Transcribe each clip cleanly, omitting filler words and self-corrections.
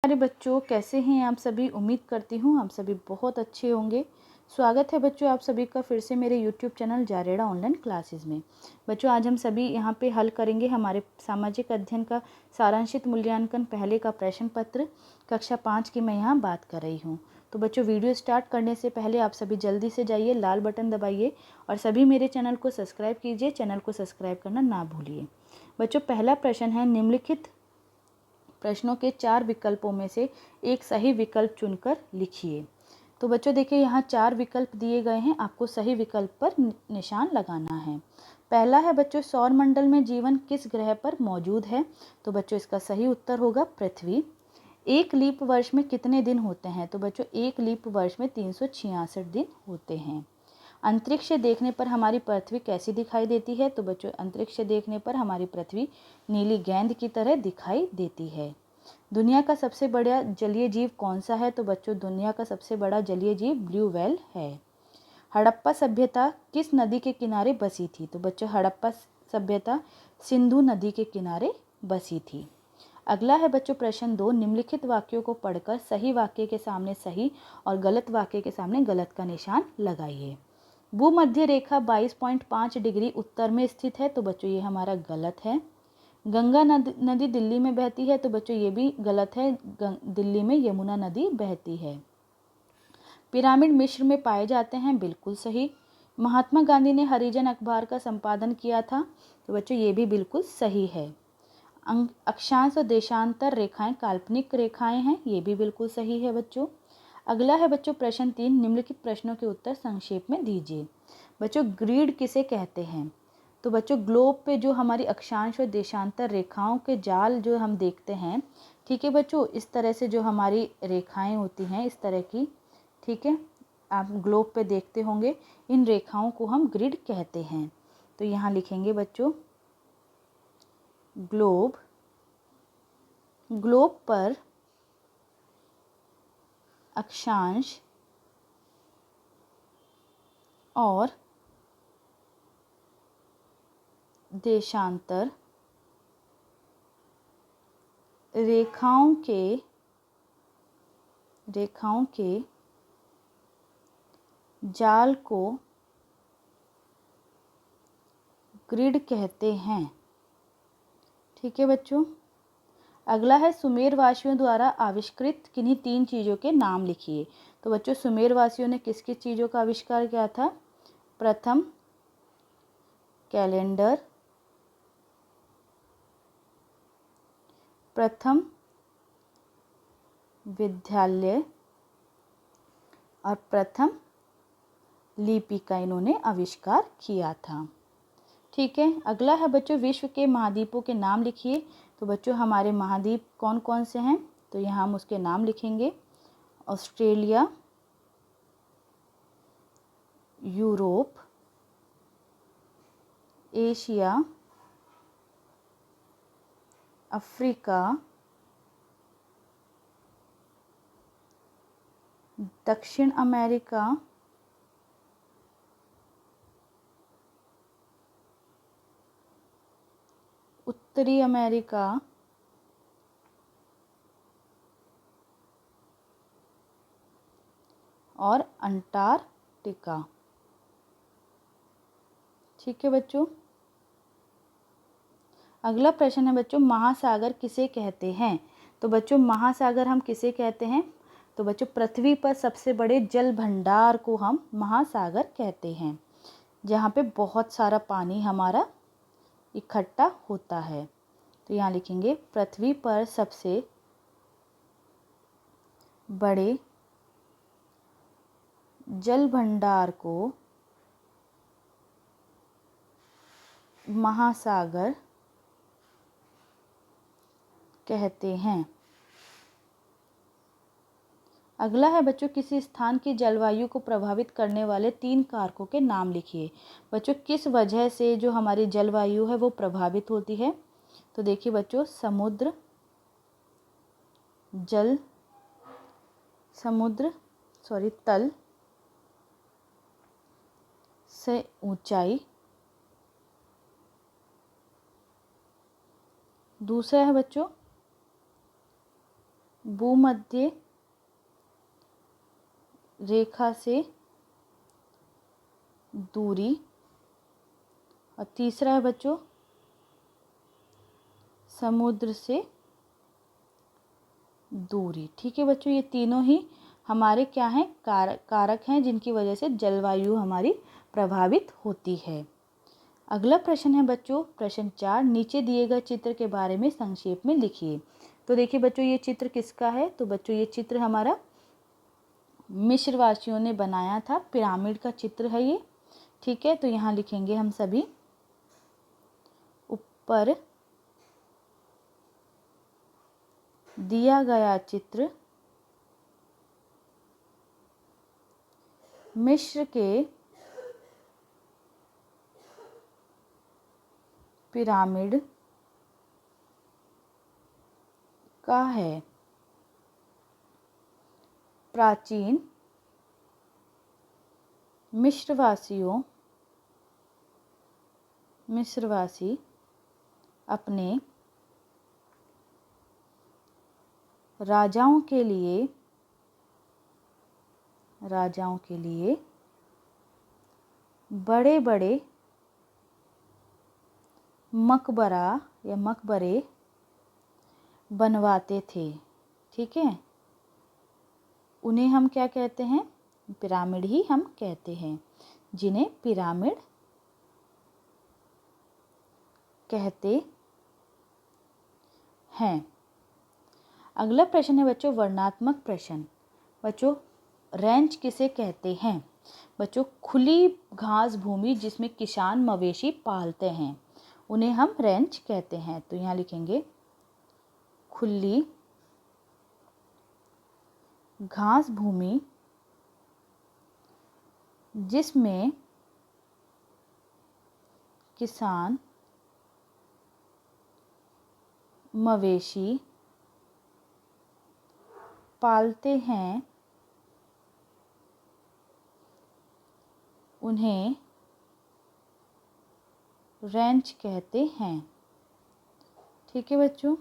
प्यारे बच्चों, कैसे हैं आप सभी। उम्मीद करती हूँ आप सभी बहुत अच्छे होंगे। स्वागत है बच्चों आप सभी का फिर से मेरे YouTube चैनल जारेड़ा ऑनलाइन क्लासेस में। बच्चों आज हम सभी यहाँ पे हल करेंगे हमारे सामाजिक अध्ययन का सारांशित मूल्यांकन पहले का प्रश्न पत्र कक्षा 5 की मैं यहाँ बात कर रही हूँ। तो बच्चों वीडियो स्टार्ट करने से पहले आप सभी जल्दी से जाइए, लाल बटन दबाइए और सभी मेरे चैनल को सब्सक्राइब कीजिए। चैनल को सब्सक्राइब करना ना भूलिए। बच्चों पहला प्रश्न है, निम्नलिखित प्रश्नों के 4 विकल्पों में से एक सही विकल्प चुनकर लिखिए। तो बच्चों देखिए यहाँ 4 विकल्प दिए गए हैं, आपको सही विकल्प पर निशान लगाना है। पहला है बच्चों, सौर मंडल में जीवन किस ग्रह पर मौजूद है। तो बच्चों इसका सही उत्तर होगा पृथ्वी। एक लीप वर्ष में कितने दिन होते हैं। तो बच्चों एक लीप वर्ष में 366 दिन होते हैं। अंतरिक्ष से देखने पर हमारी पृथ्वी कैसी दिखाई देती है। तो बच्चों अंतरिक्ष से देखने पर हमारी पृथ्वी नीली गेंद की तरह दिखाई देती है। दुनिया का सबसे बड़ा जलीय जीव कौन सा है। तो बच्चों दुनिया का सबसे बड़ा जलीय जीव ब्लू व्हेल है। हड़प्पा सभ्यता किस नदी के किनारे बसी थी। तो बच्चों हड़प्पा सभ्यता सिंधु नदी के किनारे बसी थी। अगला है बच्चों प्रश्न 2, निम्नलिखित वाक्यों को पढ़कर सही वाक्य के सामने सही और गलत वाक्य के सामने गलत का निशान लगाइए। भूमध्य रेखा 22.5 डिग्री उत्तर में स्थित है। तो बच्चों ये हमारा गलत है। गंगा नदी दिल्ली में बहती है। तो बच्चों ये भी गलत है, दिल्ली में यमुना नदी बहती है। पिरामिड मिस्र में पाए जाते हैं, बिल्कुल सही। महात्मा गांधी ने हरिजन अखबार का संपादन किया था। तो बच्चों ये भी बिल्कुल सही है। अक्षांश और देशांतर रेखाएं काल्पनिक रेखाएं हैं, ये भी बिल्कुल सही है बच्चों। अगला है बच्चों प्रश्न 3, निम्नलिखित प्रश्नों के उत्तर संक्षेप में दीजिए। बच्चों ग्रिड किसे कहते हैं। तो बच्चों ग्लोब पे जो हमारी अक्षांश और देशांतर रेखाओं के जाल जो हम देखते हैं, ठीक है बच्चों, इस तरह से जो हमारी रेखाएं होती हैं इस तरह की, ठीक है, आप ग्लोब पे देखते होंगे, इन रेखाओं को हम ग्रिड कहते हैं। तो यहाँ लिखेंगे बच्चों ग्लोब। ग्लोब पर अक्षांश और देशांतर रेखाओं के जाल को ग्रिड कहते हैं। ठीक है बच्चों। अगला है सुमेर वासियों द्वारा आविष्कृत किन्हीं 3 चीज़ों के नाम लिखिए। तो बच्चों सुमेर वासियों ने किस किस चीज़ों का आविष्कार किया था। प्रथम कैलेंडर, प्रथम विद्यालय और प्रथम लिपि का इन्होंने आविष्कार किया था। ठीक है। अगला है बच्चों विश्व के महाद्वीपों के नाम लिखिए। तो बच्चों हमारे महाद्वीप कौन कौन से हैं। तो यहाँ हम उसके नाम लिखेंगे। ऑस्ट्रेलिया, यूरोप, एशिया, अफ्रीका, दक्षिण अमेरिका, उत्तरी अमेरिका और अंटार्कटिका। ठीक है बच्चों। अगला प्रश्न है बच्चों महासागर किसे कहते हैं। तो बच्चों महासागर हम किसे कहते हैं। तो बच्चों पृथ्वी पर सबसे बड़े जल भंडार को हम महासागर कहते हैं, जहाँ पे बहुत सारा पानी हमारा इकट्ठा होता है। तो यहाँ लिखेंगे पृथ्वी पर सबसे बड़े जल भंडार को महासागर कहते हैं। अगला है बच्चों किसी स्थान की जलवायु को प्रभावित करने वाले 3 कारकों के नाम लिखिए। बच्चों किस वजह से जो हमारी जलवायु है वो प्रभावित होती है। तो देखिए बच्चों तल से ऊंचाई। दूसरा है बच्चों भूमध्य रेखा से दूरी। और तीसरा है बच्चों समुद्र से दूरी। ठीक है बच्चों, ये तीनों ही हमारे क्या हैं, कारक हैं जिनकी वजह से जलवायु हमारी प्रभावित होती है। अगला प्रश्न है बच्चों प्रश्न 4, नीचे दिए गए चित्र के बारे में संक्षेप में लिखिए। तो देखिए बच्चों ये चित्र किसका है, तो बच्चों ये चित्र हमारा मिस्रवासियों ने बनाया था, पिरामिड का चित्र है ये। ठीक है, तो यहाँ लिखेंगे हम सभी, ऊपर दिया गया चित्र मिस्र के पिरामिड का है। प्राचीन मिस्रवासी अपने राजाओं के लिए बड़े बड़े मकबरे बनवाते थे। ठीक है, उन्हें हम क्या कहते हैं, पिरामिड ही हम कहते हैं, जिन्हें पिरामिड कहते हैं। अगला प्रश्न है बच्चों वर्णनात्मक प्रश्न। बच्चों रेंज किसे कहते हैं, बच्चों खुली घास भूमि जिसमें किसान मवेशी पालते हैं उन्हें हम रेंज कहते हैं। तो यहाँ लिखेंगे खुली घास भूमि जिसमें किसान मवेशी पालते हैं उन्हें रेंज कहते हैं। ठीक है बच्चों,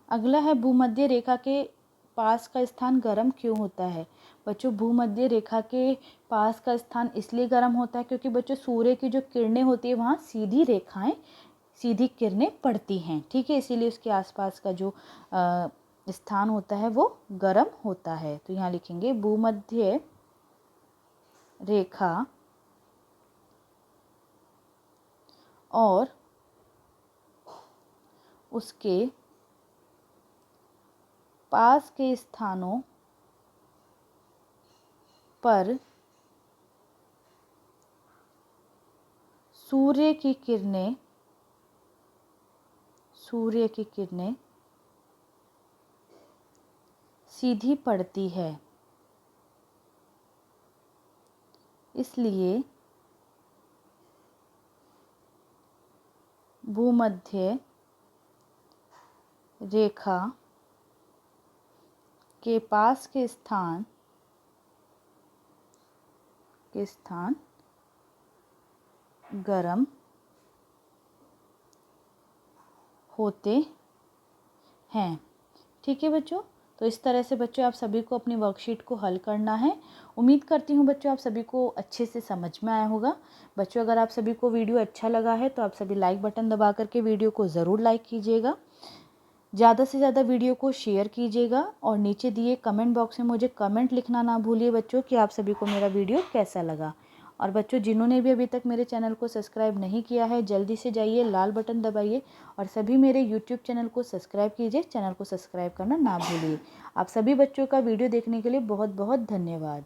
अगला है भूमध्य रेखा के पास का स्थान गर्म क्यों होता है। बच्चों भूमध्य रेखा के पास का स्थान इसलिए गर्म होता है क्योंकि बच्चों सूर्य की जो किरणें होती है वहाँ सीधी किरणें पड़ती हैं। ठीक है, इसीलिए उसके आसपास का जो स्थान होता है वो गर्म होता है। तो यहाँ लिखेंगे भूमध्य रेखा और उसके पास के स्थानों पर सूर्य की किरणें सीधी पड़ती है, इसलिए भूमध्य रेखा के पास के स्थान गर्म होते हैं। ठीक है बच्चों, तो इस तरह से बच्चों आप सभी को अपनी वर्कशीट को हल करना है। उम्मीद करती हूँ बच्चों आप सभी को अच्छे से समझ में आया होगा। बच्चों अगर आप सभी को वीडियो अच्छा लगा है तो आप सभी लाइक बटन दबा करके वीडियो को ज़रूर लाइक कीजिएगा, ज़्यादा से ज़्यादा वीडियो को शेयर कीजिएगा और नीचे दिए कमेंट बॉक्स में मुझे कमेंट लिखना ना भूलिए बच्चों कि आप सभी को मेरा वीडियो कैसा लगा। और बच्चों जिन्होंने भी अभी तक मेरे चैनल को सब्सक्राइब नहीं किया है जल्दी से जाइए, लाल बटन दबाइए और सभी मेरे यूट्यूब चैनल को सब्सक्राइब कीजिए। चैनल को सब्सक्राइब करना ना भूलिए। आप सभी बच्चों का वीडियो देखने के लिए बहुत बहुत धन्यवाद।